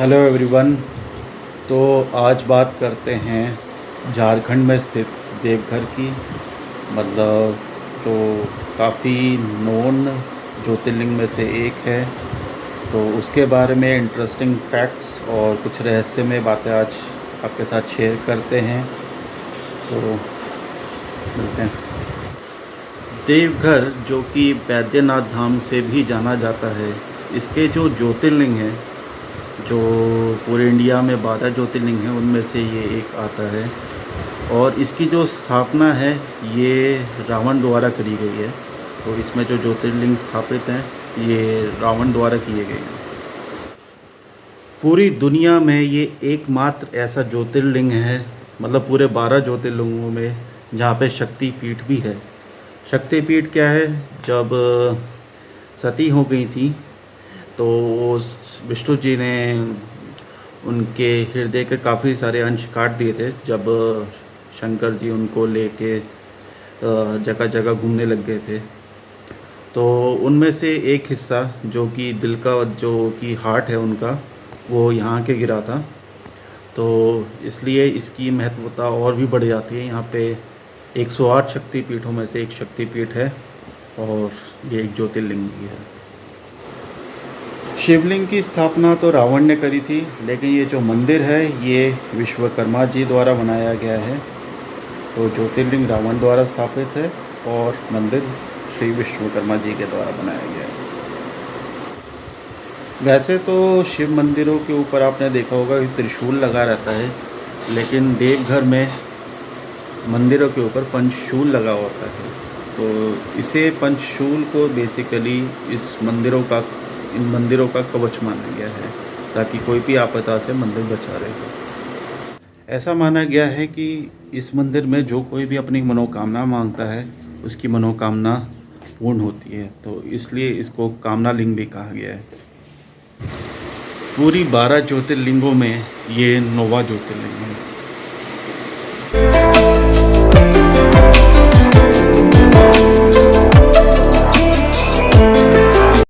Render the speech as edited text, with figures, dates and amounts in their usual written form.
Hello everyone. तो आज बात करते हैं झारखंड में स्थित देवघर की। मतलब तो काफ़ी नोन ज्योतिर्लिंग में से एक है। तो उसके बारे में इंटरेस्टिंग फैक्ट्स और कुछ रहस्यमय बातें आज आपके साथ शेयर करते हैं। तो मिलते हैं। देवघर जो कि बैद्यनाथ धाम से भी जाना जाता है, इसके जो ज्योतिर्लिंग हैं, जो पूरे इंडिया में 12 ज्योतिर्लिंग हैं, उनमें से ये एक आता है। और इसकी जो स्थापना है ये रावण द्वारा करी गई है। तो इसमें जो ज्योतिर्लिंग स्थापित हैं ये रावण द्वारा किए गए हैं। पूरी दुनिया में ये एकमात्र ऐसा ज्योतिर्लिंग है, मतलब पूरे 12 ज्योतिर्लिंगों में, जहाँ पे शक्तिपीठ भी है। शक्तिपीठ क्या है? जब सती हो गई थी तो विष्णु जी ने उनके हृदय के काफ़ी सारे अंश काट दिए थे। जब शंकर जी उनको लेके जगह जगह घूमने लग गए थे, तो उनमें से एक हिस्सा जो कि दिल का, जो कि हार्ट है उनका, वो यहाँ के गिरा था। तो इसलिए इसकी महत्वता और भी बढ़ जाती है। यहाँ पे 108 शक्तिपीठों में से एक शक्तिपीठ है और ये एक ज्योतिर्लिंग भी है। शिवलिंग की स्थापना तो रावण ने करी थी, लेकिन ये जो मंदिर है ये विश्वकर्मा जी द्वारा बनाया गया है। तो ज्योतिर्लिंग रावण द्वारा स्थापित है और मंदिर श्री विश्वकर्मा जी के द्वारा बनाया गया है। वैसे तो शिव मंदिरों के ऊपर आपने देखा होगा कि त्रिशूल लगा रहता है, लेकिन देवघर में मंदिरों के ऊपर पंचशूल लगा होता है। तो इसे पंचशूल को बेसिकली इन मंदिरों का कवच माना गया है, ताकि कोई भी आपदा से मंदिर बचा रहे। ऐसा माना गया है कि इस मंदिर में जो कोई भी अपनी मनोकामना मांगता है उसकी मनोकामना पूर्ण होती है। तो इसलिए इसको कामना लिंग भी कहा गया है। पूरी 12 ज्योतिर्लिंगों में ये 9वां ज्योतिर्लिंग है।